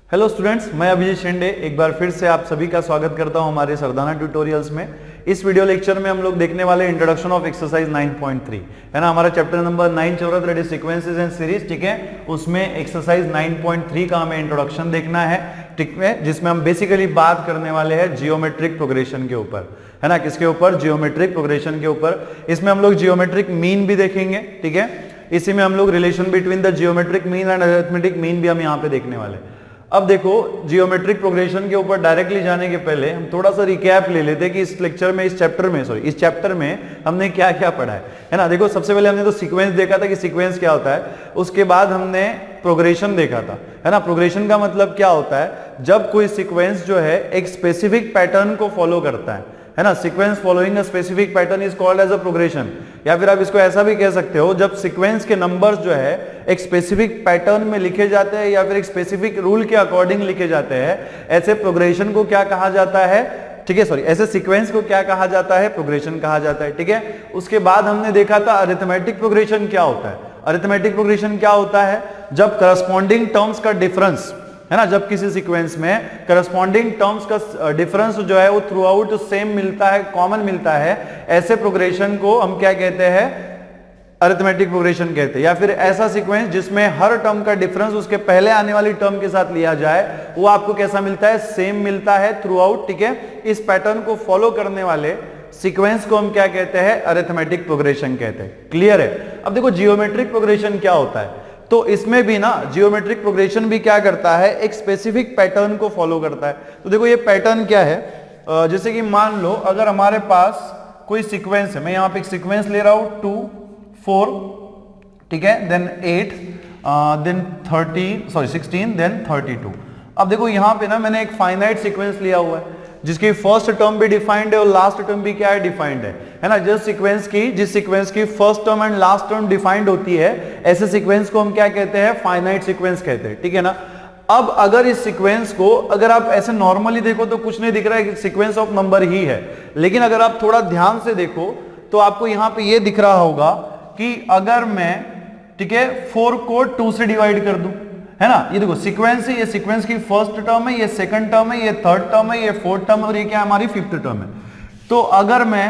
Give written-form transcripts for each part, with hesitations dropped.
Hello students, मैं अभिजीत शिंदे एक बार फिर से आप सभी का स्वागत करता हूं हमारे सरदाना ट्यूटोरियल्स में। इस वीडियो लेक्चर में हम लोग देखने वाले इंट्रोडक्शन ऑफ एक्सरसाइज 9.3 है ना। हमारा चैप्टर नंबर 9 चल रहा था, that is sequences and series, ठीक है। उसमें एक्सरसाइज 9.3 का हमें इंट्रोडक्शन देखना है, ठीक है, जिसमें हम बेसिकली बात करने वाले हैं जियोमेट्रिक प्रोग्रेशन के ऊपर, है ना। किसके ऊपर? जियोमेट्रिक प्रोग्रेशन के ऊपर। इसमें हम लोग जियोमेट्रिक मीन भी देखेंगे, ठीक है। इसी में हम लोग relation between the geometric mean and arithmetic mean भी हम यहाँ पे देखने वाले हैं। अब देखो, जियोमेट्रिक प्रोग्रेशन के ऊपर डायरेक्टली जाने के पहले हम थोड़ा सा रिकैप ले लेते हैं कि इस लेक्चर में, इस चैप्टर में हमने क्या क्या पढ़ा है ना। देखो, सबसे पहले हमने तो सीक्वेंस देखा था कि सीक्वेंस क्या होता है। उसके बाद हमने प्रोग्रेशन देखा था, है ना। प्रोग्रेशन का मतलब क्या होता है? जब कोई सीक्वेंस जो है एक स्पेसिफिक पैटर्न को फॉलो करता है ना। Sequence following a specific pattern is called as a progression. या फिर आप इसको ऐसा भी कह सकते हो, जब सीक्वेंस के नंबर्स जो है एक स्पेसिफिक पैटर्न में लिखे जाते हैं या फिर एक स्पेसिफिक रूल के अकॉर्डिंग लिखे जाते हैं, ऐसे प्रोग्रेशन को क्या कहा जाता है? ठीक है, सॉरी, ऐसे सीक्वेंस को क्या कहा जाता है? प्रोग्रेशन कहा जाता है, ठीक है। उसके बाद हमने देखा था अरिथमेटिक प्रोग्रेशन क्या होता है। अरिथमेटिक प्रोग्रेशन क्या होता है? जब करस्पॉन्डिंग टर्म्स का डिफरेंस, है ना, जब किसी सीक्वेंस में करस्पॉन्डिंग टर्म्स का डिफरेंस जो है वो थ्रू आउट सेम मिलता है, कॉमन मिलता है, ऐसे प्रोग्रेशन को हम क्या कहते हैं? अरिथमेटिक प्रोग्रेशन कहते हैं। या फिर ऐसा सीक्वेंस जिसमें हर टर्म का डिफरेंस उसके पहले आने वाली टर्म के साथ लिया जाए, वो आपको कैसा मिलता है? सेम मिलता है थ्रू आउट, ठीक है। इस पैटर्न को फॉलो करने वाले सीक्वेंस को हम क्या कहते हैं? अरिथमेटिक प्रोग्रेशन कहते हैं। क्लियर है? अब देखो, जियोमेट्रिक प्रोग्रेशन क्या होता है, तो इसमें भी ना जियोमेट्रिक प्रोग्रेशन भी क्या करता है? एक स्पेसिफिक पैटर्न को फॉलो करता है। तो देखो, ये पैटर्न क्या है? जैसे कि मान लो अगर हमारे पास कोई सीक्वेंस है, मैं यहां पे एक सीक्वेंस ले रहा हूं 2 4, ठीक है, देन 8, देन 16, देन 32। अब देखो, यहां पे ना मैंने एक फाइनाइट सीक्वेंस लिया हुआ है जिसकी फर्स्ट टर्म भी डिफाइंड है और लास्ट टर्म भी क्या है? डिफाइंड है ना। जिस सीक्वेंस की first term and last term defined होती है, ऐसे सीक्वेंस को हम क्या कहते हैं? फाइनाइट सीक्वेंस कहते हैं, ठीक है ना। अब अगर इस सीक्वेंस को अगर आप ऐसे नॉर्मली देखो तो कुछ नहीं दिख रहा है, सीक्वेंस ऑफ नंबर ही है। लेकिन अगर आप थोड़ा ध्यान से देखो तो आपको यहां पे ये दिख रहा होगा कि अगर मैं, ठीक है, 4 को 2 से डिवाइड कर दूं, है ना। ये देखो, सीक्वेंस है, ये सीक्वेंस की फर्स्ट टर्म है, ये सेकंड टर्म है, ये थर्ड टर्म है, ये फोर्थ टर्म है और ये क्या है? हमारी फिफ्थ टर्म है। तो अगर मैं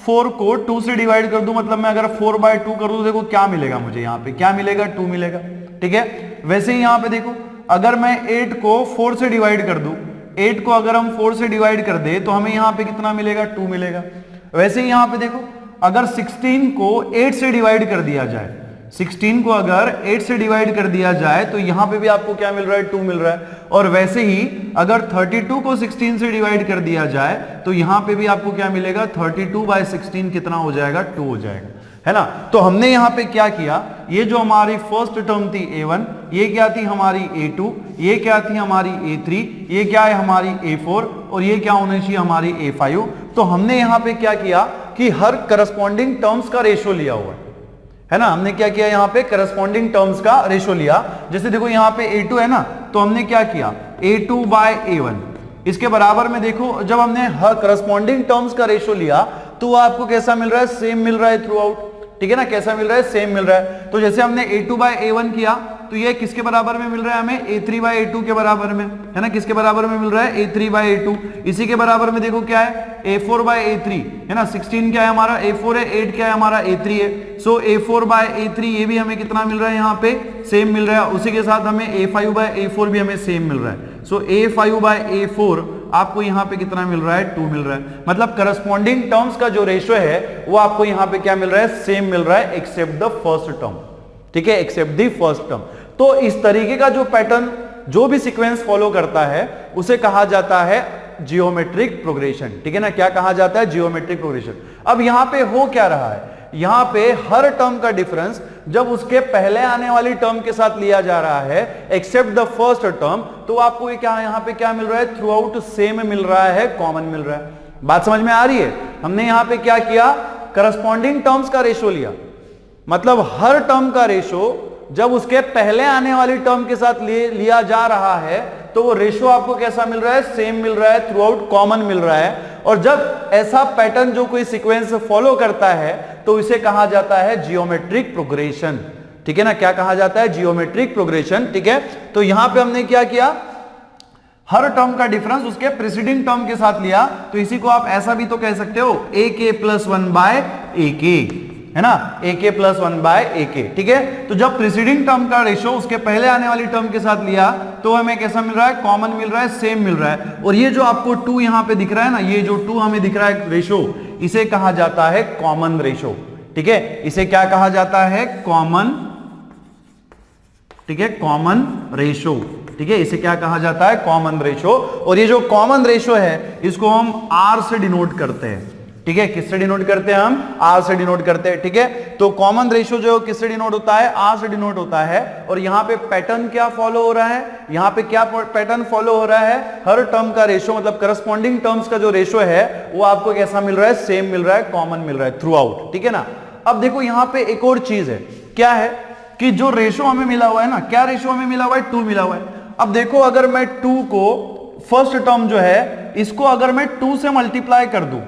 4 को 2 से डिवाइड कर दूं, मतलब मैं अगर 4/2 कर दूं, तो देखो क्या मिलेगा मुझे? यहाँ पे क्या मिलेगा? 2 मिलेगा, ठीक है। वैसे ही यहाँ पे देखो, अगर मैं 8 को 4 से डिवाइड कर दूं, 8 को अगर हम 4 से डिवाइड कर दे तो हमें यहाँ पे कितना मिलेगा? 2 मिलेगा। वैसे ही यहाँ पे देखो, अगर 16 को 8 से डिवाइड कर दिया जाए, 16 को अगर 8 से डिवाइड कर दिया जाए तो यहां पे भी आपको क्या मिल रहा है? 2 मिल रहा है। और वैसे ही अगर 32 को 16 से डिवाइड कर दिया जाए तो यहां पे भी आपको क्या मिलेगा? 32/16 कितना हो जाएगा? 2 हो जाएगा, है ना। तो हमने यहां पे क्या किया? ये जो हमारी फर्स्ट टर्म थी A1, ये क्या थी? हमारी A2, ये क्या थी? हमारी A3, ये क्या है? हमारी A4, और ये क्या होनी चाहिए? हमारी A5। तो हमने यहां पे क्या किया कि हर करस्पॉन्डिंग टर्म्स का रेशो लिया हुआ है ना। हमने क्या किया? यहाँ पे करस्पॉन्डिंग टर्म्स का रेशो लिया। जैसे देखो, यहाँ पे A2 है ना, तो हमने क्या किया? A2/A1 इसके बराबर में देखो, जब हमने हर करस्पॉन्डिंग टर्म्स का रेशो लिया तो आपको कैसा मिल रहा है? सेम मिल रहा है थ्रू आउट, ठीक है ना। कैसा मिल रहा है? सेम मिल रहा है। तो जैसे हमने A2/A1 किया तो ये किसके बराबर में मिल रहा है? हमें A3/A2 के बराबर में, है ना। किसके बराबर में मिल रहा है? A3/A2। इसी के बराबर में देखो क्या है? A4/A3, है ना। 16 क्या है हमारा? A4 है। 8 क्या है हमारा? A3 है। सो A4/A3 ये भी हमें कितना मिल रहा है? यहाँ पे सेम मिल रहा है। उसी के साथ हमें A5/A4 भी हमें सेम मिल रहा है। सो A5/A4 आपको यहाँ पे कितना मिल रहा है? 2 मिल रहा है। मतलब करस्पॉन्डिंग टर्म्स का जो रेशो है वो आपको यहाँ पे क्या मिल रहा है? सेम मिल रहा है, एक्सेप्ट द फर्स्ट टर्म, ठीक है, एक्सेप्ट द फर्स्ट टर्म। तो इस तरीके का जो पैटर्न जो भी सीक्वेंस फॉलो करता है उसे कहा जाता है जियोमेट्रिक प्रोग्रेशन, ठीक है ना। क्या कहा जाता है? Geometric progression. अब यहां पे हो क्या रहा है? यहां पे हर टर्म का डिफरेंस जब उसके पहले आने वाली टर्म के साथ लिया जा रहा है, एक्सेप्ट द फर्स्ट टर्म, तो आपको ये क्या यहां पे क्या मिल रहा है? थ्रू आउट सेम मिल रहा है, कॉमन मिल रहा है। बात समझ में आ रही है? हमने यहां पे क्या किया? करस्पॉन्डिंग टर्म्स का रेशो लिया। मतलब हर टर्म का रेशो जब उसके पहले आने वाली टर्म के साथ लिया जा रहा है तो वो रेशो आपको कैसा मिल रहा है? सेम मिल रहा है, थ्रू आउट कॉमन मिल रहा है। और जब ऐसा पैटर्न जो कोई सीक्वेंस फॉलो करता है तो इसे कहा जाता है जियोमेट्रिक प्रोग्रेशन, ठीक है ना। क्या कहा जाता है? जियोमेट्रिक प्रोग्रेशन, ठीक है। तो यहां पे हमने क्या किया? हर टर्म का डिफरेंस उसके प्रीसीडिंग टर्म के साथ लिया, तो इसी को आप ऐसा भी तो कह सकते हो AK + 1/AK, है ना, AK + 1/AK, ठीक है। तो जब प्रीसीडिंग टर्म का रेशो उसके पहले आने वाली टर्म के साथ लिया तो हमें कैसा मिल रहा है, कॉमन मिल रहा है, सेम मिल रहा है। और ये जो आपको 2 यहां पे दिख रहा है ना, ये जो 2 हमें दिख रहा है रेशो, इसे कहा जाता है कॉमन रेशो, ठीक है। इसे क्या कहा जाता है, कॉमन, ठीक है, कॉमन रेशो, ठीक है। इसे क्या कहा जाता है, कॉमन रेशो। और ये जो कॉमन रेशो है इसको हम R से डिनोट करते हैं, ठीक है। किससे डिनोट करते हैं, हम R से डिनोट करते हैं, ठीक है। तो कॉमन रेशो जो किससे डिनोट होता है, R से डिनोट होता है। और यहां पे पैटर्न क्या फॉलो हो रहा है, यहां पे क्या पैटर्न फॉलो हो रहा है, हर टर्म का रेशो मतलब करस्पॉन्डिंग टर्म्स का जो रेशो है वो आपको कैसा मिल रहा है, सेम मिल रहा है, कॉमन मिल रहा है थ्रू आउट, ठीक है ना। अब देखो यहां पे एक और चीज है, क्या है कि जो रेशो हमें मिला हुआ है ना, क्या रेशो हमें मिला हुआ है, 2 मिला हुआ है। अब देखो अगर मैं 2 को फर्स्ट टर्म जो है इसको अगर मैं 2 से मल्टीप्लाई कर दूं,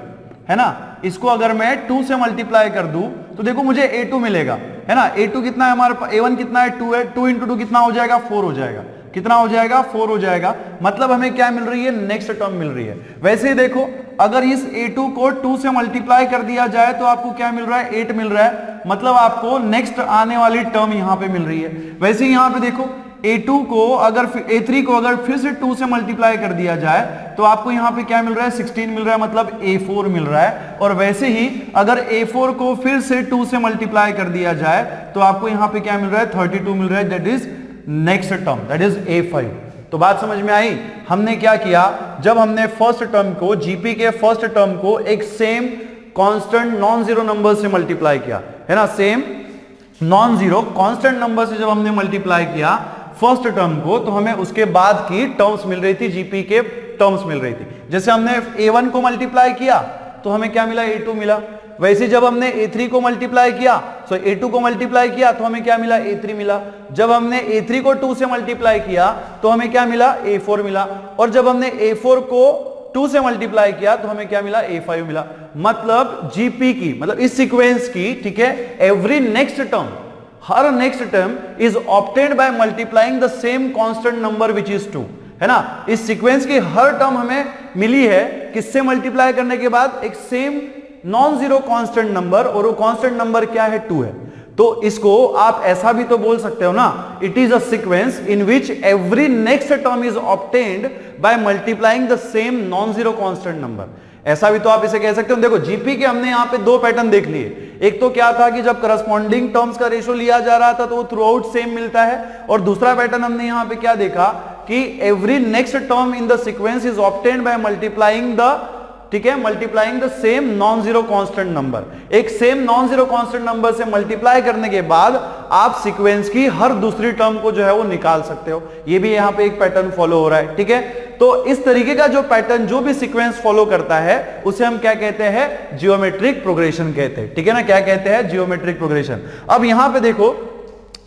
है ना, इसको अगर मैं 2 से मल्टीप्लाई कर दूं तो देखो मुझे A2 मिलेगा, है ना। A2 कितना है हमारे पास, A1 कितना है, 2 है, 2 × 2 कितना हो जाएगा, 4 हो जाएगा। कितना हो जाएगा, 4 हो जाएगा। मतलब हमें क्या मिल रही है, नेक्स्ट टर्म मिल रही है। वैसे ही देखो अगर इस A2 को 2 से मल्टीप्लाई कर दिया जाए तो आपको क्या मिल रहा है, 8 मिल रहा है। मतलब आपको नेक्स्ट आने वाली टर्म यहां पे मिल रही है। वैसे ही यहां पे देखो A2 को अगर A3 को अगर फिर से 2 से मल्टीप्लाई कर दिया जाए तो आपको यहां पे क्या मिल रहा है, 16 मिल रहा है, मतलब A4 मिल रहा है। और वैसे ही अगर A4 को फिर से 2 से मल्टीप्लाई कर दिया जाए तो आपको यहां पे क्या मिल रहा है, 32 मिल रहा है, that is next term, that is A5। तो बात समझ में आई। हमने क्या किया, जब हमने फर्स्ट टर्म को, जीपी के फर्स्ट टर्म को एक same constant non zero number से मल्टीप्लाई किया, है ना, same non zero constant number से जब हमने मल्टीप्लाई किया फर्स्ट टर्म को, तो हमें उसके बाद की टर्म्स मिल रही थी, जीपी के टर्म्स मिल रही थी। जैसे हमने A1 को मल्टीप्लाई किया तो हमें क्या मिला, A2 मिला। वैसे जब हमने A3 को मल्टीप्लाई किया, A2 को मल्टीप्लाई किया तो हमें क्या मिला, A3 मिला। जब हमने A3 को 2 से मल्टीप्लाई किया तो हमें क्या मिला, A4 मिला। और जब हमने A4 को 2 से मल्टीप्लाई किया तो हमें क्या मिला, A5 मिला। मतलब जीपी की, मतलब इस सीक्वेंस की, ठीक है, every next term, her next term is obtained by multiplying the same constant number which is 2, है ना। इस सीक्वेंस की हर टर्म हमें मिली है किससे मल्टीप्लाई करने के बाद, एक same non zero constant number, और वो कांस्टेंट नंबर क्या है, 2 है। तो इसको आप ऐसा भी तो बोल सकते हो ना, it is a sequence in which every next term is obtained by multiplying the same non zero constant number. ऐसा भी तो आप इसे कह सकते हो। देखो जीपी के हमने यहां पे 2 पैटर्न देख लिए। एक तो क्या था कि जब करस्पॉन्डिंग टर्म्स का रेशो लिया जा रहा था तो वो थ्रू आउट सेम मिलता है। और दूसरा पैटर्न हमने यहां पे क्या देखा कि every next term in the sequence is obtained by multiplying the, ठीक है, multiplying the same non zero constant number. एक same non zero constant number से मल्टीप्लाई करने के बाद आप सीक्वेंस की हर दूसरी टर्म को जो है वो निकाल सकते हो। ये भी यहां पे एक पैटर्न फॉलो हो रहा है, ठीक है। तो इस तरीके का जो पैटर्न जो भी सीक्वेंस फॉलो करता है उसे हम क्या कहते हैं, जियोमेट्रिक प्रोग्रेशन कहते हैं, ठीक है ना। क्या कहते हैं, जियोमेट्रिक प्रोग्रेशन। अब यहां पे देखो,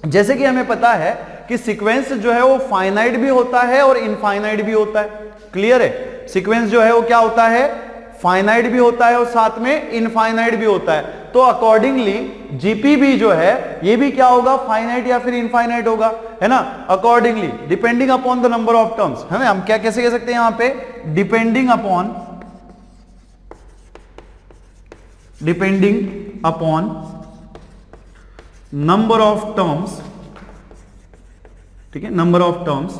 जैसे कि हमें पता है कि सीक्वेंस जो है वो फाइनाइट भी होता है और इनफाइनाइट भी होता है। क्लियर है, सीक्वेंस जो है वो क्या होता है, फाइनाइट भी होता है और साथ में इनफाइनाइट भी होता है। तो अकॉर्डिंगली जीपी भी जो है ये भी क्या होगा, फाइनाइट या फिर इनफाइनाइट होगा, है ना। Accordingly depending upon the number of terms, है ना। हम क्या कैसे कह सकते हैं यहां पे, depending upon number of terms, ठीक है, number of terms,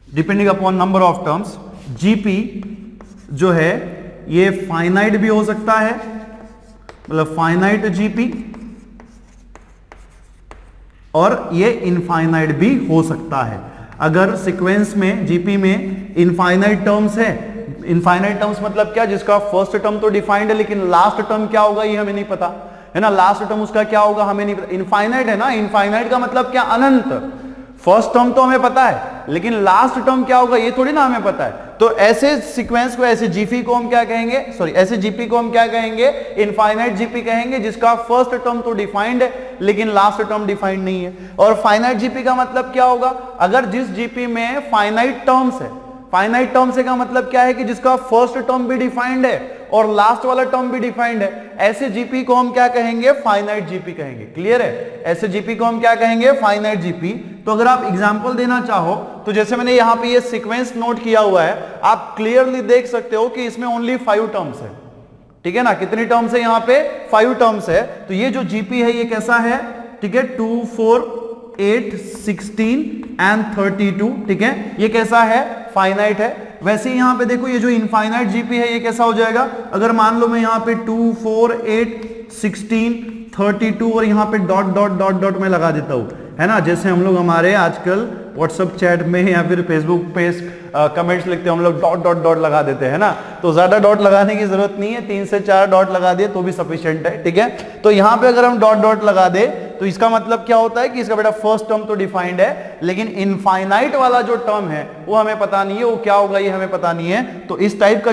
depending upon number of terms, GP जो है ये फाइनाइट भी हो सकता है, मतलब फाइनाइट जीपी, और ये इनफाइनाइट भी हो सकता है। अगर सीक्वेंस में जीपी में इनफाइनाइट टर्म्स है, इनफाइनाइट टर्म्स मतलब क्या, जिसका फर्स्ट टर्म तो डिफाइंड है लेकिन लास्ट टर्म क्या होगा ये हमें नहीं पता, है ना। लास्ट टर्म उसका क्या होगा हमें नहीं पता। इनफाइनाइट है ना, इनफाइनाइट का मतलब क्या, अनंत। फर्स्ट टर्म तो हमें पता है लेकिन लास्ट टर्म क्या होगा ये थोड़ी ना हमें पता है। तो ऐसे सीक्वेंस को, ऐसे जीपी को हम क्या कहेंगे, सॉरी ऐसे जीपी को हम क्या कहेंगे, इनफाइनाइट जीपी कहेंगे, जिसका फर्स्ट टर्म तो डिफाइंड है लेकिन लास्ट टर्म डिफाइंड नहीं है। और फाइनाइट जीपी का मतलब क्या होगा, अगर जिस जीपी में फाइनाइट टर्म्स है, फाइनाइट टर्म्स का मतलब क्या है कि जिसका फर्स्ट टर्म भी डिफाइंड है और लास्ट वाला टर्म भी डिफाइंड है। ऐसे जीपी को हम क्या कहेंगे? फाइनाइट जीपी कहेंगे। क्लियर है? ऐसे जीपी को हम क्या कहेंगे? Finite GP. तो अगर आप एग्जांपल देना चाहो तो जैसे मैंने यहां पे ये सीक्वेंस नोट किया हुआ है, आप क्लियरली देख सकते हो कि इसमें ओनली 5 टर्म्स है। ठीक है ना? कितनी टर्म्स है यहां पे? 5 टर्म्स है। तो ये जो जीपी है ये कैसा है? ठीक है, 2 4 8 16 एंड 32। ठीक है, ये कैसा है? फाइनाइट है। वैसे ही यहां पे देखो ये जो इनफाइनाइट जीपी है ये कैसा हो जाएगा? अगर मान लो मैं यहां पे 2 4 8 16 32 और यहां पे डॉट डॉट डॉट डॉट में लगा देता हूं, है ना, जैसे हम लोग हमारे आजकल व्हाट्सएप चैट में या फिर फेसबुक पे कमेंट्स लिखते हैं हम लोग, डॉट डॉट डॉट लगा देते हैं ना। तो ज्यादा डॉट लगाने की जरूरत नहीं है, 3 से 4 डॉट लगा दिए तो भी सफिशिएंट है। ठीक है, तो यहां पे अगर हम डॉट डॉट लगा दे तो इसका मतलब क्या होता है कि इसका बेटा फर्स्ट टर्म तो डिफाइंड है, लेकिन इनफाइनाइट वाला जो टर्म है वो हमें पता नहीं है, वो क्या होगा ये हमें पता नहीं है। तो इस टाइप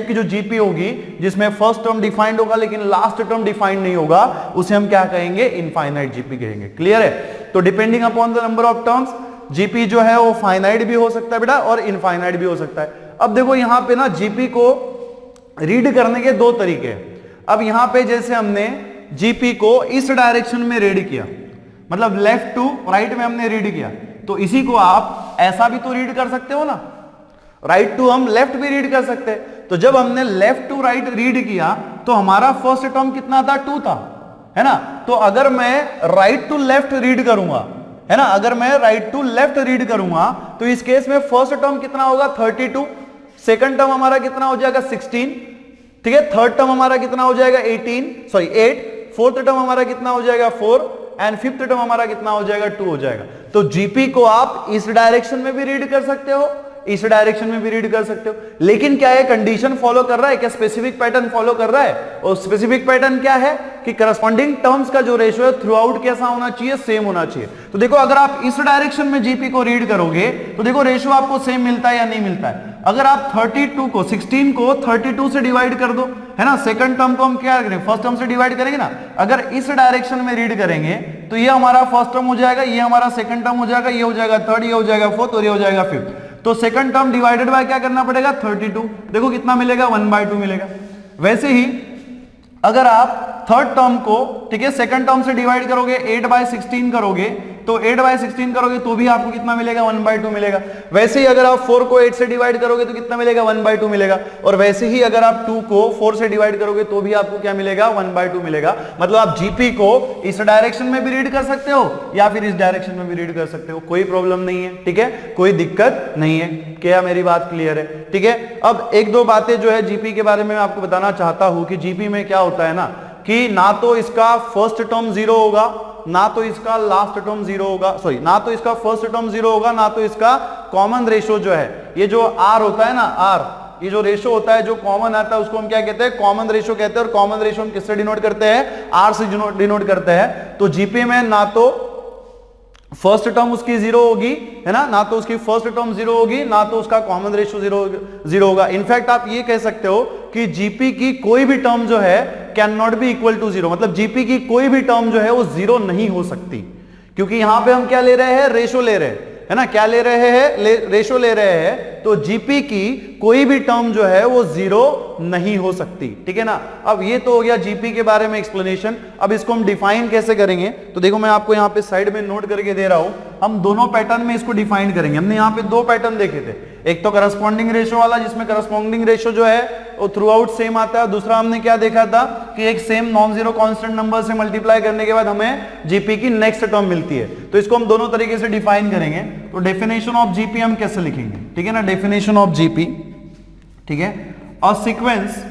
की जो जीपी होगी जिसमें फर्स्ट टर्म डिफाइंड होगा लेकिन लास्ट टर्म डिफाइंड नहीं होगा, उसे हम क्या कहेंगे? इनफाइनाइट जीपी कहेंगे। क्लियर है? तो depending upon the number of terms GP जो है वो फाइनाइट भी हो सकता है बेटा और इनफाइनाइट भी हो सकता है। अब देखो यहां पे ना जीपी को रीड करने के 2 तरीके हैं। अब यहां पे जैसे हमने जीपी को इस डायरेक्शन में रीड किया, मतलब लेफ्ट टू राइट में हमने रीड किया, तो इसी को आप ऐसा भी तो रीड कर सकते हो ना, राइट टू हम लेफ्ट भी रीड कर सकते हैं। तो जब हमने लेफ्ट टू राइट रीड किया तो हमारा फर्स्ट टर्म कितना था? 2 था, है ना। तो अगर मैं राइट टू लेफ्ट रीड करूंगा, है ना, अगर मैं राइट टू लेफ्ट रीड करूंगा तो इस केस में फर्स्ट टर्म कितना होगा? 32, सेकंड टर्म हमारा कितना हो जाएगा? 16, ठीक है, थर्ड टर्म हमारा कितना हो जाएगा? 8, फोर्थ टर्म हमारा कितना हो जाएगा? 4 एंड फिफ्थ टर्म हमारा कितना हो जाएगा? 2 हो जाएगा। तो जीपी को आप इस डायरेक्शन में भी रीड कर सकते हो, इस डायरेक्शन में भी रीड कर सकते हो, लेकिन क्या है? कंडीशन फॉलो कर रहा है क्या? स्पेसिफिक पैटर्न फॉलो कर रहा है। और स्पेसिफिक पैटर्न क्या है कि करस्पॉन्डिंग टर्म्स का जो रेशियो है थ्रू आउट कैसा होना चाहिए? सेम होना चाहिए। तो देखो अगर आप इस डायरेक्शन में जीपी को रीड करोगे तो देखो रेशियो आपको सेम मिलता है या नहीं मिलता है। अगर आप 32 को 16 को 32 से डिवाइड कर दो, है ना, सेकंड टर्म को हम क्या करेंगे? फर्स्ट टर्म से डिवाइड करेंगे ना। अगर इस डायरेक्शन में रीड करेंगे तो ये हमारा फर्स्ट टर्म हो जाएगा, ये हमारा सेकंड टर्म हो जाएगा, ये हो जाएगा थर्ड, ये हो जाएगा फोर्थ और ये हो जाएगा फिफ्थ। तो सेकंड टर्म डिवाइडेड बाय क्या करना पड़ेगा? 32। देखो कितना मिलेगा? 1/2 मिलेगा। वैसे ही अगर आप थर्ड टर्म को, ठीक है, सेकंड टर्म से डिवाइड करोगे, 8/16 करोगे, तो 8/16 करोगे तो भी आपको कितना मिलेगा? 1/2 मिलेगा। वैसे ही अगर आप 4 को 8 से डिवाइड करोगे तो कितना मिलेगा? 1/2 मिलेगा। और वैसे ही अगर आप 2 को 4 से डिवाइड करोगे तो भी आपको क्या मिलेगा? 1/2 मिलेगा। मतलब आप जीपी को इस डायरेक्शन में भी रीड कर सकते हो या फिर इस डायरेक्शन में भी रीड कर सकते हो, कोई प्रॉब्लम नहीं है। ठीक है, कोई दिक्कत नहीं है। क्या मेरी बात क्लियर है? ठीक है, अब 1-2 बातें जो है जीपी के बारे में मैं आपको बताना चाहता हूं कि जीपी में क्या होता है ना, कि ना तो इसका फर्स्ट टर्म 0 होगा, ना तो इसका लास्ट टर्म 0 होगा, सॉरी, ना तो इसका फर्स्ट टर्म 0 होगा, ना तो इसका कॉमन रेशो जो है, ये जो आर होता है ना, आर, ये जो रेशो होता है जो कॉमन आता है उसको हम क्या कहते हैं? कॉमन रेशो कहते हैं। और कॉमन रेशो हम किससे डिनोट करते हैं? आर से डिनोट करते हैं। तो जीपी में ना तो फर्स्ट टर्म उसकी 0 होगी, है ना, ना तो उसकी फर्स्ट टर्म 0 होगी, ना तो उसका कॉमन रेशो 0 होगा। इनफैक्ट आप ये कह सकते हो कि जीपी की कोई भी टर्म जो है can not be equal to 0, मतलब जीपी की कोई भी टर्म जो है वो 0 नहीं हो सकती, क्योंकि यहां पे हम क्या ले रहे हैं? रेशो ले रहे हैं, है ना, क्या ले रहे हैं? रेशो ले रहे हैं। तो जीपी की कोई भी टर्म जो है वो 0 नहीं हो सकती। ठीक है ना। अब ये तो हो गया जीपी के बारे में एक्सप्लेनेशन। अब इसको हम डिफाइन कैसे करेंगे? तो देखो मैं आपको यहाँ पे साइड में नोट करके दे रहा हूं, हम दोनों पैटर्न में इसको डिफाइन करेंगे। हमने यहाँ पे 2 पैटर्न देखे थे, एक तो करस्पॉन्डिंग रेशो वाला जिसमें करस्पॉन्डिंग रेशो जो है वो थ्रू आउट सेम आता है, दूसरा हमने क्या देखा था कि एक same non zero constant number से मल्टीप्लाई करने के बाद हमें जीपी की नेक्स्ट टर्म मिलती है। तो इसको हम दोनों तरीके से डिफाइन करेंगे। तो डेफिनेशन ऑफ जीपी हम कैसे लिखेंगे? ठीक है ना, डेफिनेशन ऑफ जीपी, ठीक है, a sequence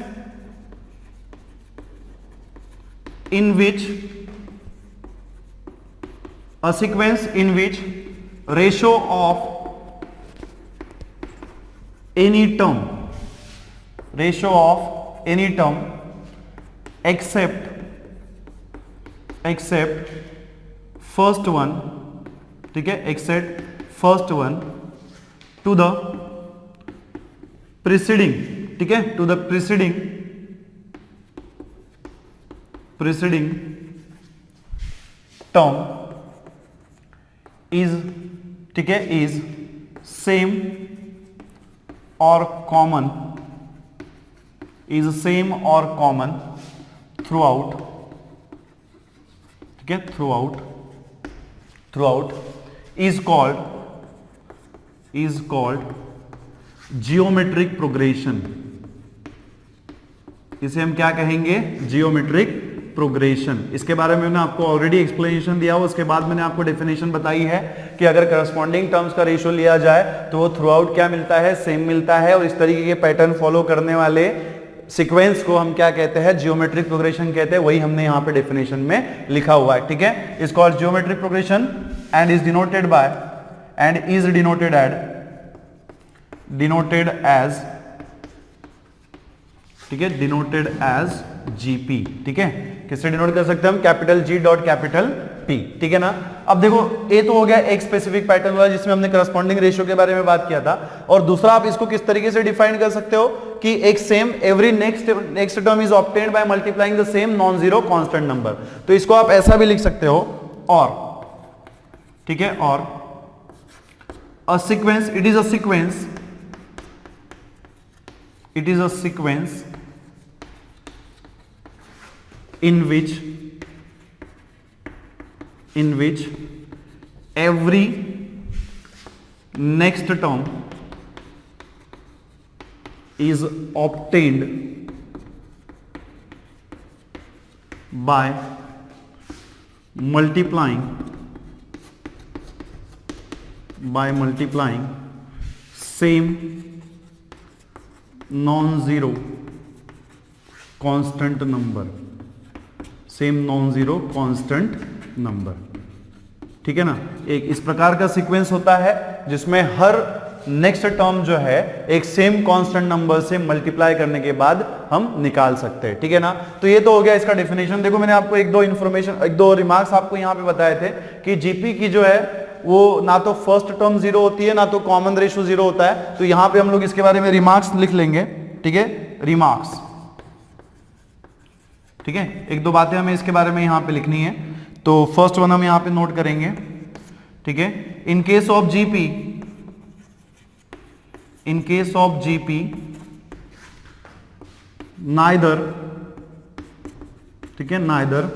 in which ratio of any term except first one, ठीक है, except first one to the preceding, ठीक है, to the preceding term is, ठीक है, is same or common is same और common through out, ठीक है, through out is called geometric progression. इसे हम क्या कहेंगे? Geometric progression. इसके बारे में मैंने आपको ऑलरेडी एक्सप्लेनेशन दिया हुआ, उसके बाद मैंने आपको डेफिनेशन बताई है कि अगर करस्पॉन्डिंग टर्म्स का रेशियो लिया जाए तो वो थ्रू आउट क्या मिलता है? सेम मिलता है। और इस तरीके के पैटर्न फॉलो करने वाले सीक्वेंस को हम क्या कहते हैं? जियोमेट्रिक प्रोग्रेशन कहते हैं। वही हमने यहां पे डेफिनेशन में लिखा हुआ है, ठीक है। Is called geometric progression and is denoted by and is denoted as, ठीक है, डिनोटेड एज जीपी, ठीक है। किससे डिनोट कर सकते हैं हम? Capital G dot capital P, ठीक है ना। अब देखो ए तो हो गया एक स्पेसिफिक पैटर्न वाला जिसमें हमने करस्पॉन्डिंग रेशियो के बारे में बात किया था। और दूसरा आप इसको किस तरीके से डिफाइन कर सकते हो कि एक same every next term is obtained by multiplying the same non zero constant number. तो इसको आप ऐसा भी लिख सकते हो और, ठीक है, और a sequence, it is a sequence in which every next term is obtained by multiplying same non-zero constant number, same non zero constant number, ठीक है ना। एक इस प्रकार का सीक्वेंस होता है जिसमें हर नेक्स्ट टर्म जो है एक सेम कांस्टेंट नंबर से मल्टीप्लाई करने के बाद हम निकाल सकते हैं, ठीक है ना। तो ये तो हो गया इसका डेफिनेशन। देखो मैंने आपको एक दो रिमार्क्स आपको यहां पे बताए थे कि जीपी की जो है वो ना तो फर्स्ट टर्म जीरो होती है ना तो कॉमन रेशियो जीरो होता है। तो यहां पे हम लोग इसके बारे में रिमार्क्स लिख लेंगे, ठीक है, रिमार्क्स, ठीक है। एक दो बातें हमें इसके बारे में यहां पे लिखनी है। तो फर्स्ट वन हम यहां पे नोट करेंगे, ठीक है। In case of GP neither, ठीक है, neither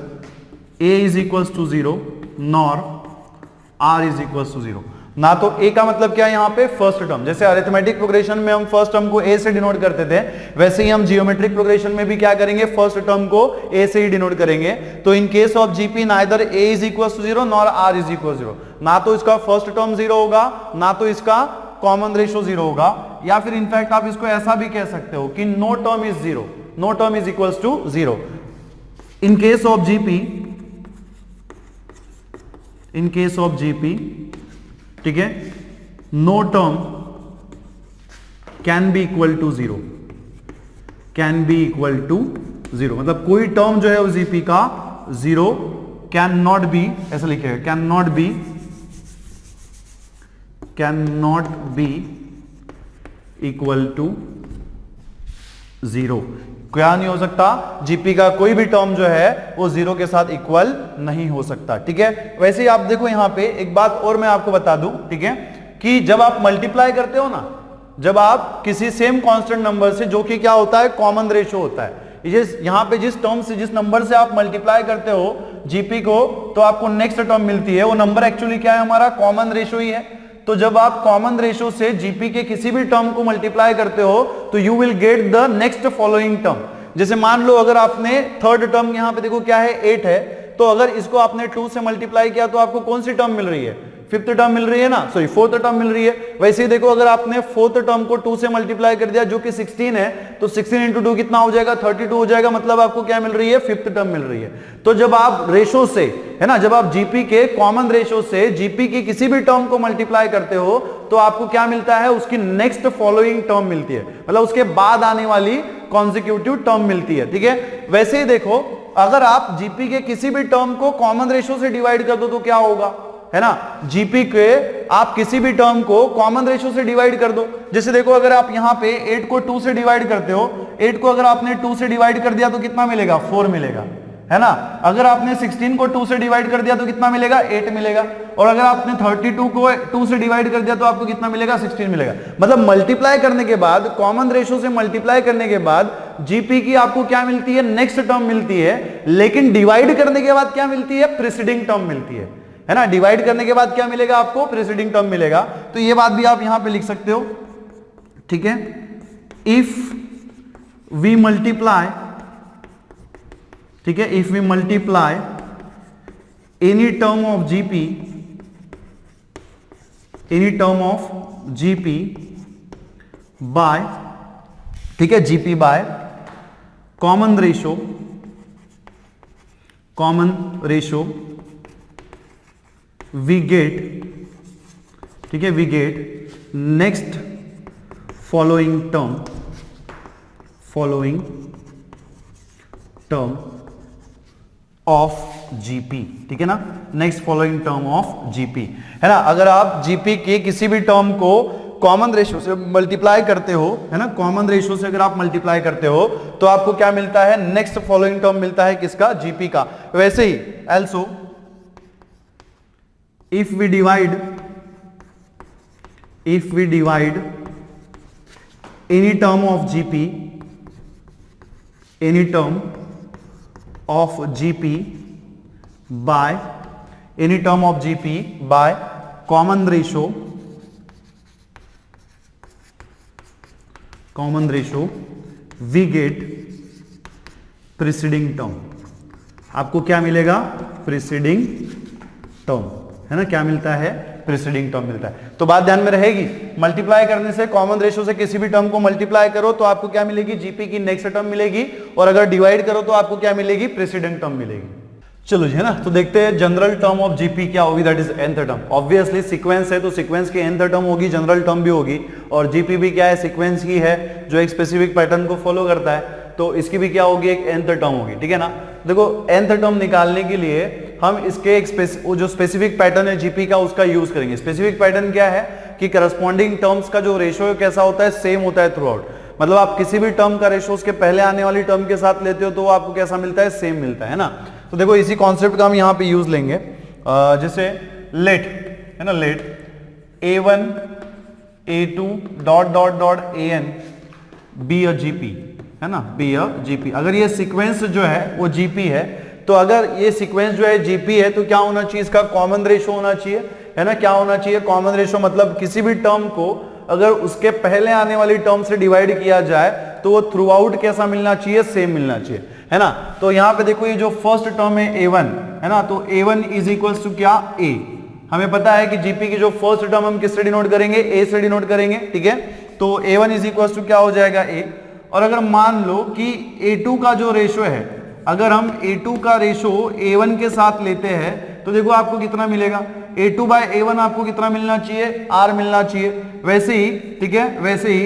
A is equals to zero nor R is equals to zero. ना तो ए का मतलब क्या है यहां पे? First term. जैसे अरिथमेटिक प्रोग्रेशन में हम फर्स्ट टर्म को ए से डिनोट करते थे, वैसे ही हम जियोमेट्रिक प्रोग्रेशन में भी क्या करेंगे? फर्स्ट टर्म को ए से ही डिनोट करेंगे। तो in case of GP neither A is equal to zero nor R is equal zero. ना तो इसका फर्स्ट टर्म जीरो होगा ना तो इसका कॉमन रेशियो जीरो होगा। या फिर इनफैक्ट आप इसको ऐसा भी कह सकते हो कि no term is zero, no term is equal to zero. In case of GP, ठीक है, no term can be equal to zero, मतलब कोई टर्म जो है उस जीपी का जीरो कैन नॉट बी, ऐसा लिखेगा, can not be equal to zero. क्या नहीं हो सकता? जीपी का कोई भी टर्म जो है वो जीरो के साथ इक्वल नहीं हो सकता, ठीक है। वैसे ही आप देखो यहां पे एक बात और मैं आपको बता दूं, ठीक है, कि जब आप मल्टीप्लाई करते हो ना, जब आप किसी सेम कांस्टेंट नंबर से, जो कि क्या होता है? कॉमन रेशियो होता है। यहां पे जिस टर्म से, जिस नंबर से आप मल्टीप्लाई करते हो जीपी को, तो आपको नेक्स्ट टर्म मिलती है। वो नंबर एक्चुअली क्या है? हमारा कॉमन रेशियो ही है। तो जब आप कॉमन रेशियो से जीपी के किसी भी टर्म को मल्टीप्लाई करते हो तो you will get the next following term. जैसे मान लो अगर आपने थर्ड टर्म यहां पे देखो क्या है? 8 है। तो अगर इसको आपने 2 से मल्टीप्लाई किया तो आपको कौन सी टर्म मिल रही है? फिफ्थ टर्म मिल रही है ना, सॉरी फोर्थ टर्म मिल रही है। वैसे ही देखो अगर आपने फोर्थ टर्म को 2 से मल्टीप्लाई कर दिया जो कि 16 है, तो 16 इंटू 2 कितना हो जाएगा? 32 हो जाएगा। मतलब आपको क्या मिल रही है? फिफ्थ टर्म मिल रही है। तो जब आप रेशो से, है ना, जब आप जीपी के कॉमन रेशो से जीपी की किसी भी टर्म को मल्टीप्लाई करते हो तो आपको क्या मिलता है? उसकी नेक्स्ट फॉलोइंग टर्म मिलती है, मतलब उसके बाद आने वाली कॉन्जिक्यूटिव टर्म मिलती है। ठीक है, वैसे ही देखो अगर आप जीपी के किसी भी टर्म को कॉमन रेशो से डिवाइड कर दो तो क्या होगा, है ना, जीपी के आप किसी भी टर्म को कॉमन रेशो से डिवाइड कर दो। जैसे देखो अगर आप यहां पे 8 को 2 से डिवाइड करते हो, 8 को अगर आपने 2 से डिवाइड कर दिया तो कितना मिलेगा? 4 मिलेगा, है ना। अगर आपने 16 को 2 से डिवाइड कर दिया तो कितना मिलेगा? 8 मिलेगा। और अगर आपने 32 को 2 से डिवाइड कर दिया तो आपको कितना मिलेगा? 16 मिलेगा। मतलब मल्टीप्लाई करने के बाद, कॉमन रेशो से मल्टीप्लाई करने के बाद जीपी की आपको क्या मिलती है, नेक्स्ट टर्म मिलती है, लेकिन डिवाइड करने के बाद क्या मिलती है, प्रीसीडिंग टर्म मिलती है ना। डिवाइड करने के बाद क्या मिलेगा आपको, प्रीसीडिंग टर्म मिलेगा। तो ये बात भी आप यहां पे लिख सकते हो, ठीक है। इफ वी मल्टीप्लाई, ठीक है, if we multiply any term of GP, any term of GP by, ठीक है, GP by common ratio, common ratio, we get, ठीक है, we get next following term, following term of GP, ठीक है ना, next following term of GP, है ना। अगर आप जीपी के किसी भी टर्म को कॉमन रेशियो से मल्टीप्लाई करते हो, है ना, कॉमन रेशियो से अगर आप मल्टीप्लाई करते हो तो आपको क्या मिलता है, नेक्स्ट फॉलोइंग टर्म मिलता है, किसका, जीपी का। वैसे ही also if we divide, if we divide any term of GP, any term of GP by, any term of GP by common ratio, common ratio, we get preceding term. आपको क्या मिलेगा, preceding term, है ना, क्या मिलता है, preceding term मिलता है। तो बात ध्यान में रहेगी, मल्टीप्लाई करने से, कॉमन रेशो से किसी भी टर्म को मल्टीप्लाई करो तो आपको क्या मिलेगी, जीपी की नेक्स्ट टर्म मिलेगी, और अगर डिवाइड करो तो आपको क्या मिलेगी, प्रीसीडेंट टर्म मिलेगी। चलो जी, है ना। तो देखते हैं जनरल टर्म ऑफ जीपी क्या होगी, that is nth term. Obviously sequence है तो सीक्वेंस की nth टर्म होगी, जनरल टर्म भी होगी, और जीपी भी क्या है, सीक्वेंस ही है जो एक स्पेसिफिक पैटर्न को फॉलो करता है, तो इसकी भी क्या होगी, एक nth टर्म होगी, ठीक है ना। देखो nth टर्म निकालने के लिए हम इसके एक जो स्पेसिफिक पैटर्न है जीपी का, उसका यूज करेंगे। स्पेसिफिक पैटर्न क्या है कि करस्पॉन्डिंग टर्म्स का जो रेशियो कैसा होता है, सेम होता है थ्रू आउट। मतलब आप किसी भी टर्म का रेशियो उसके पहले आने वाली टर्म के साथ लेते हो तो वो आपको कैसा मिलता है, सेम मिलता है ना। तो देखो इसी कॉन्सेप्ट का हम यहाँ पे यूज लेंगे, जैसे लेट, है ना, let a1 a2 dot dot dot an be a GP, है ना, बी अ जीपी। अगर ये सीक्वेंस जो है वो जीपी है, तो अगर ये सीक्वेंस जो है जीपी है तो क्या होना चाहिए, इसका कॉमन रेशो होना चाहिए, है ना। क्या होना चाहिए, कॉमन रेशो, मतलब किसी भी टर्म को अगर उसके पहले आने वाली टर्म से डिवाइड किया जाए तो वो थ्रू आउट कैसा मिलना चाहिए, सेम मिलना चाहिए, है ना। तो यहां पे देखो ये जो फर्स्ट टर्म है a1, है ना, तो a1 इज इक्वल्स टू क्या, a। हमें पता है कि जीपी की जो फर्स्ट टर्म हम किससे डिनोट करेंगे, a से डिनोट करेंगे, ठीक है। तो a1 इज इक्वल्स टू क्या हो जाएगा, a। और अगर मान लो कि a2 का जो रेशो है, अगर हम a2 का रेशो a1 के साथ लेते हैं तो देखो आपको कितना मिलेगा, a2 बाय a1 आपको कितना मिलना चाहिए, r मिलना चाहिए। वैसे ही, ठीक है, वैसे ही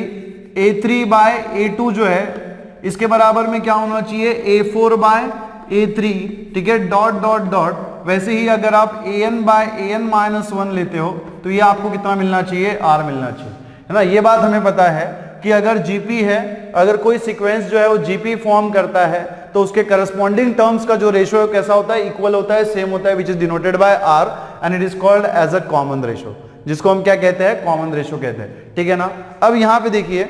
a3 बाय a2 जो है इसके बराबर में क्या होना चाहिए, a4 बाय a3, ठीक है, डॉट डॉट डॉट। वैसे ही अगर आप an बाय an माइनस 1 लेते हो तो ये आपको कितना मिलना चाहिए, r मिलना चाहिए, है ना। ये बात हमें पता है कि अगर जीपी है, अगर कोई सीक्वेंस जो है वो जीपी फॉर्म करता है तो उसके करस्पॉन्डिंग टर्म्स का जो रेशियो कैसा होता है, इक्वल होता है, सेम होता है, which is denoted by r and it is called as a common ratio, जिसको हम क्या कहते हैं, कॉमन रेशियो कहते हैं, ठीक है ना। अब यहां पे देखिए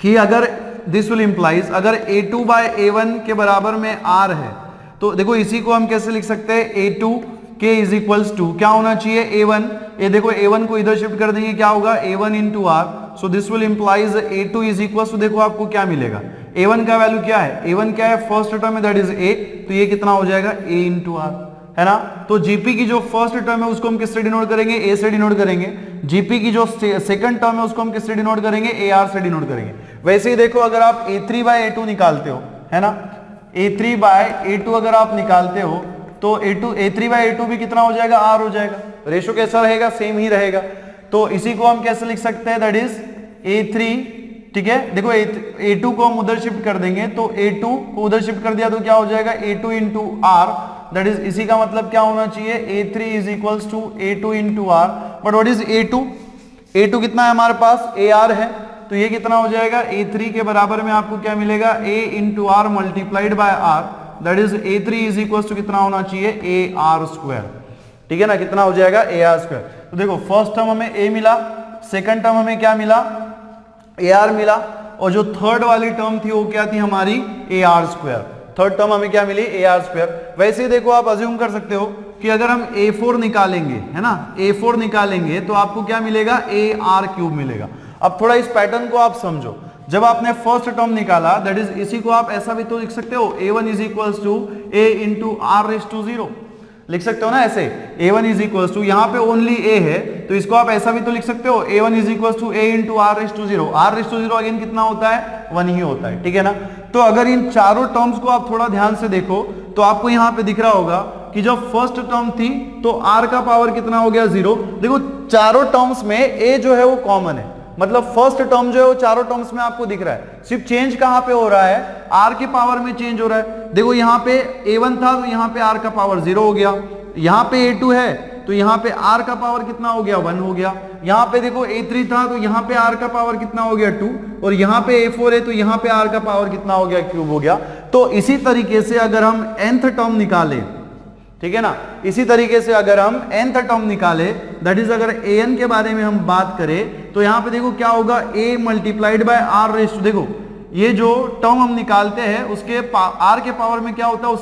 कि अगर दिस विल इंप्लाइज, अगर a2 बाय a1 के बराबर में r है तो देखो इसी को हम कैसे लिख सकते हैं, a2 k is equals to क्या होना चाहिए, a1। ये देखो a1 को इधर शिफ्ट कर देंगे, क्या होगा, a1 into R. So this will implies a2 is equals to, देखो आपको क्या मिलेगा, a1 का वैल्यू क्या है, a1 क्या है, फर्स्ट टर्म है, दैट इज a, तो ये कितना हो जाएगा, a इंटू आर, है ना। तो जीपी की जो फर्स्ट टर्म है उसको हम किससे डिनोट करेंगे, a से डिनोट करेंगे। जीपी की जो सेकंड टर्म है उसको हम किससे डिनोट करेंगे, ar से डिनोट करेंगे। वैसे ही देखो अगर आप a3 बाय a2 निकालते हो, है ना, a3 बाय a2 अगर आप निकालते हो तो a3 बाय a2 भी कितना हो जाएगा, r हो जाएगा। रेशो कैसा रहेगा, सेम ही रहेगा। तो इसी को हम कैसे लिख सकते हैं, दैट इज a3, ठीक है। देखो a2 को हम उधर शिफ्ट कर देंगे, तो a2 को उधर शिफ्ट कर दिया तो क्या हो जाएगा, a2 into r, that is, इसी का मतलब क्या होना चाहिए, a3 is equals to a2 into R. But what is a2, a2 कितना है हमारे पास, ar है, तो ये कितना हो जाएगा, a3 के बराबर में आपको क्या मिलेगा, a into R multiplied by r, that is a3 is equals to कितना होना चाहिए, ar स्क्वायर, ठीक है ना, कितना हो जाएगा, ar स्क्वायर। तो देखो फर्स्ट टर्म हमें a मिला, सेकंड टर्म हमें क्या मिला, ar मिला, और जो थर्ड वाली टर्म थी वो क्या थी हमारी AR²। थर्ड टर्म हमें क्या मिली AR²। वैसे ही देखो आप अज्यूम कर सकते हो कि अगर हम A4 निकालेंगे, है ना, A4 निकालेंगे तो आपको क्या मिलेगा AR³ मिलेगा। अब थोड़ा इस पैटर्न को आप समझो, जब आपने फर्स्ट टर्म निकाला दैट इज, इसी को आप ऐसा भी तो लिख सकते हो A1 is equals to A into R⁻0 लिख सकते हो ना ऐसे। A1 इज इक्वल्स टू, यहाँ पे ओनली A है तो इसको आप ऐसा भी तो लिख सकते हो A1 is equals to A into R⁻0। R⁻0 again कितना होता है 1 ही होता है, ठीक है ना। तो अगर इन चारों टर्म्स को आप थोड़ा ध्यान से देखो तो आपको यहाँ पे दिख रहा होगा कि जब फर्स्ट टर्म थी तो R का पावर कितना हो गया 0। देखो चारों टर्म्स में A जो है वो कॉमन है, मतलब फर्स्ट टर्म जो है वो चारों टर्म्स में आपको दिख रहा है, सिर्फ चेंज कहां पे हो रहा है R के पावर में चेंज हो रहा है। देखो यहाँ पे A1 था तो यहाँ पे R का पावर 0 हो गया, यहाँ पे A2 है तो यहाँ पे R का पावर कितना हो गया 1 हो गया, यहाँ पे देखो A3 था तो यहाँ पे R का पावर कितना हो गया 2, और यहाँ पे A4 है तो यहाँ पे R का पावर कितना हो गया क्यूब हो गया। तो इसी तरीके से अगर हम nth टर्म निकाले, ठीक है ना, इसी तरीके से अगर हम nth टर्म निकाले दैट इज अगर an के बारे में हम बात करें तो यहां पे देखो क्या होगा a मल्टीप्लाइड बाय r। देखो ये जो टर्म हम निकालते हैं उसके r के पावर में क्या होता है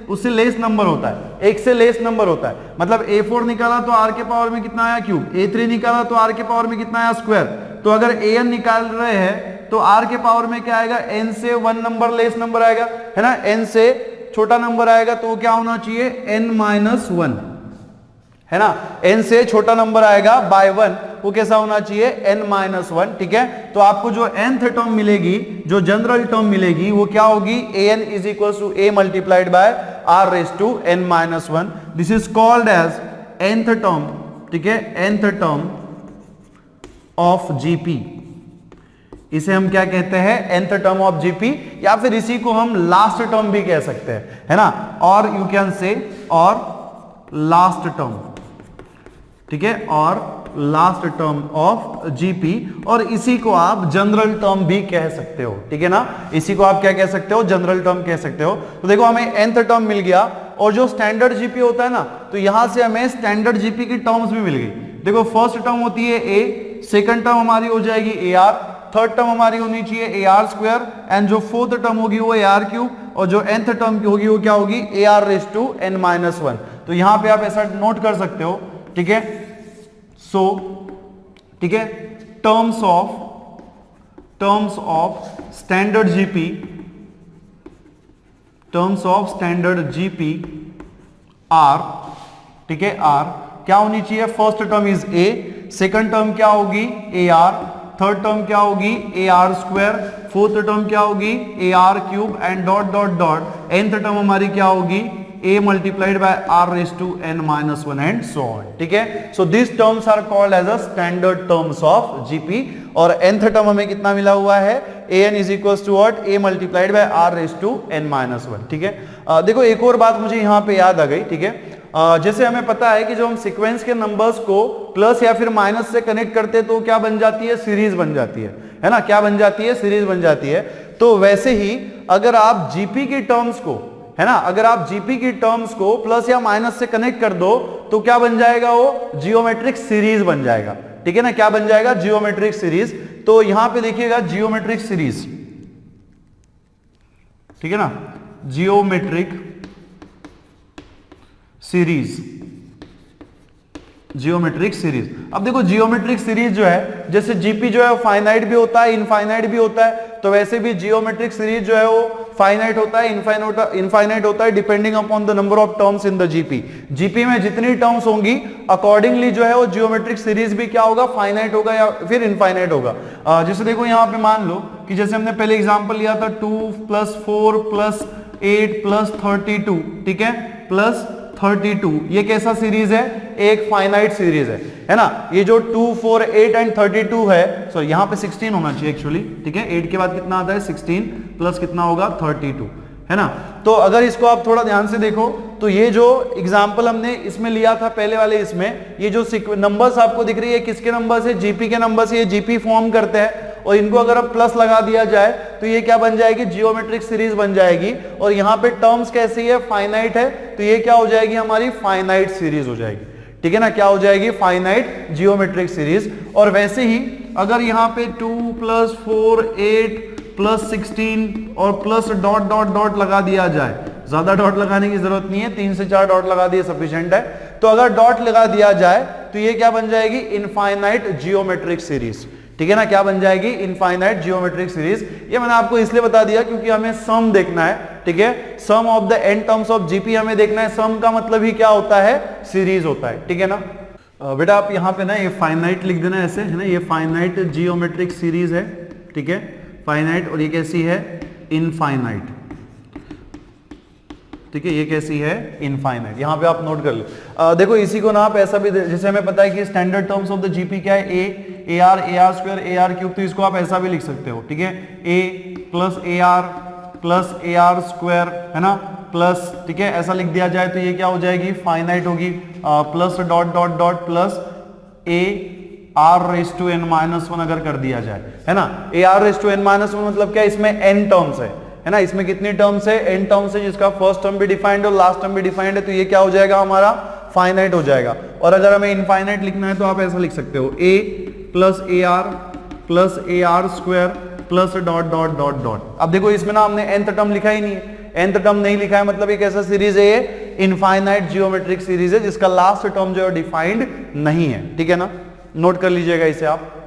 उससे लेस नंबर होता है, एक से लेस नंबर होता है। मतलब A4 निकाला तो r के पावर में कितना आया क्यूब, A3 निकाला तो r के पावर में कितना आया स्क्वायर। तो अगर an निकाल रहे हैं तो r के पावर में क्या आएगा n से 1 नंबर लेस नंबर आएगा, है ना, n से छोटा नंबर आएगा तो क्या होना चाहिए n-1, है ना, n से छोटा नंबर आएगा बाय 1 वो कैसा होना चाहिए n-1, ठीक है। तो आपको जो nth टर्म मिलेगी, जो जनरल टर्म मिलेगी वो क्या होगी an is equal to a multiplied by r⁻n-1। This is called as nth term, ठीक है, nth टर्म ऑफ जीपी। इसे हम क्या कहते हैं nth टर्म ऑफ जीपी, या फिर इसी को हम लास्ट टर्म भी कह सकते हैं, है ना, और यू कैन से और लास्ट टर्म, ठीक है, और लास्ट टर्म ऑफ जीपी, और इसी को आप जनरल टर्म भी कह सकते हो, ठीक है ना, इसी को आप क्या कह सकते हो जनरल टर्म कह सकते हो। तो देखो हमें nth टर्म मिल गया, और जो स्टैंडर्ड जीपी होता है ना तो यहां से हमें स्टैंडर्ड जीपी की टर्म्स भी मिल गई। देखो फर्स्ट टर्म होती है a, सेकंड टर्म हमारी हो जाएगी AR, थर्ड टर्म हमारी होनी चाहिए AR², एंड जो फोर्थ टर्म होगी वो AR³, और जो nth टर्म की होगी वो क्या होगी AR⁻n-1। तो यहां पे आप ऐसा नोट कर सकते हो, ठीक है। सो ठीक है, terms of standard GP are, ठीक है, आर क्या होनी चाहिए, first term is A, second term क्या होगी AR, थर्ड टर्म क्या होगी AR², फोर्थ टर्म क्या होगी AR³ and dot dot dot nth term हमारी क्या होगी a multiplied by r⁻n-1 and so on, ठीक है। So this terms are called as a standard terms of GP, और nth टर्म हमें कितना मिला हुआ है an is equal to what a multiplied by r⁻n-1, ठीक है। देखो एक और बात मुझे यहाँ पे याद आ गई, ठीक है, जैसे हमें पता है कि जब हम सीक्वेंस के नंबर्स को प्लस या फिर माइनस से कनेक्ट करते हैं तो क्या बन जाती है सीरीज बन जाती है ना, क्या बन जाती है सीरीज बन जाती है। तो वैसे ही अगर आप जीपी की टर्म्स को, है ना, अगर आप जीपी की टर्म्स को प्लस या माइनस से कनेक्ट कर दो तो क्या बन जाएगा वो जियोमेट्रिक सीरीज बन जाएगा, ठीक है ना, क्या बन जाएगा जियोमेट्रिक सीरीज। तो यहां पे देखिएगा जियोमेट्रिक सीरीज, ठीक है ना, जियोमेट्रिक सीरीज। अब देखो जियोमेट्रिक सीरीज जो है, जैसे जीपी जो है फाइनाइट भी होता है इनफाइनाइट भी होता है, तो वैसे भी जियोमेट्रिक सीरीज जो है वो फाइनाइट होता है इनफाइनाइट होता है depending upon the number of terms in the GP. GP में जितनी टर्म्स होंगी अकॉर्डिंगली जो है वो जियोमेट्रिक सीरीज भी क्या होगा फाइनाइट होगा या फिर इनफाइनाइट होगा। जैसे देखो यहाँ पे मान लो कि जैसे हमने पहले एग्जांपल लिया था 2 + 4 + 8 + 32, ठीक है, प्लस 32, ये कैसा सीरीज है एक फाइनाइट सीरीज है ना। ये जो 2, 4, 8 एंड 32 है, सॉरी यहाँ पे 16 होना चाहिए एक्चुअली, ठीक है, 8 के बाद कितना आता है 16 प्लस कितना होगा 32, है ना। तो अगर इसको आप थोड़ा ध्यान से देखो तो ये जो एग्जाम्पल हमने इसमें लिया था पहले वाले इसमें, ये जो नंबर्स आपको दिख रही है किसके नंबर से जीपी के नंबर से, ये जीपी फॉर्म करते हैं, और इनको अगर अब प्लस लगा दिया जाए तो ये क्या बन जाएगी जियोमेट्रिक सीरीज बन जाएगी। और यहाँ पे टर्म्स कैसी है फाइनाइट है, तो ये क्या हो जाएगी हमारी फाइनाइट सीरीज हो जाएगी, ठीक है ना, क्या हो जाएगी, फाइनाइट जियोमेट्रिक सीरीज। और वैसे ही अगर यहाँ पे 2 + 4 8 + 16 और प्लस डॉट डॉट डॉट लगा दिया जाए, ज्यादा डॉट लगाने की जरूरत नहीं है, 3 से 4 डॉट लगा दिए सफिशिएंट है। तो अगर डॉट लगा दिया जाए तो ये क्या बन जाएगी, इनफाइनाइट जियोमेट्रिक सीरीज। ठीक है ना, क्या बन जाएगी, इनफाइनाइट जियोमेट्रिक सीरीज। ये मैंने आपको इसलिए बता दिया क्योंकि हमें सम देखना है, ठीक है, sum of the n terms of GP हमें देखना है। सम का मतलब ही क्या होता है, सीरीज होता है, ठीक है ना। बेटा आप यहाँ पे ना ये फाइनाइट लिख देना ऐसे, है ना, ये फाइनाइट जियोमेट्रिक सीरीज है, ठीक है, फाइनाइट। और ये कैसी है, इनफाइनाइट, ठीक है, ये कैसी है, इनफाइनाइट। यहां पे आप नोट कर लो। देखो इसी को ना आप ऐसा भी, जैसे हमें पता है कि standard terms of the GP क्या है, A R square A R cube, तो इसको आप ऐसा भी लिख सकते हो, ठीक है, ए प्लस ए आर स्क्वायर, है ना, प्लस, ठीक है, ऐसा लिख दिया जाए तो ये क्या हो जाएगी, फाइनाइट होगी, plus dot dot dot plus A R raise to n minus 1 अगर कर दिया जाए, है ना। A R raise to n minus 1 मतलब क्या, इसमें n टर्म्स है ना, इसमें कितनी टर्म्स है, n टर्म्स है, जिसका फर्स्ट टर्म भी डिफाइंड और लास्ट टर्म भी डिफाइंड है, तो ये क्या हो जाएगा, हमारा फाइनाइट हो जाएगा। और अगर हमें इनफाइनाइट लिखना है तो आप ऐसा लिख सकते हो, a plus A are square plus dot dot dot dot. अब देखो इसमें ना हमने nth टर्म लिखा ही नहीं है, nth टर्म नहीं लिखा है, मतलब एक ऐसा सीरीज है, ये इनफाइनाइट जियोमेट्रिक सीरीज है जिसका लास्ट टर्म जो है डिफाइंड नहीं है, ठीक है ना, नोट कर लीजिएगा इसे आप।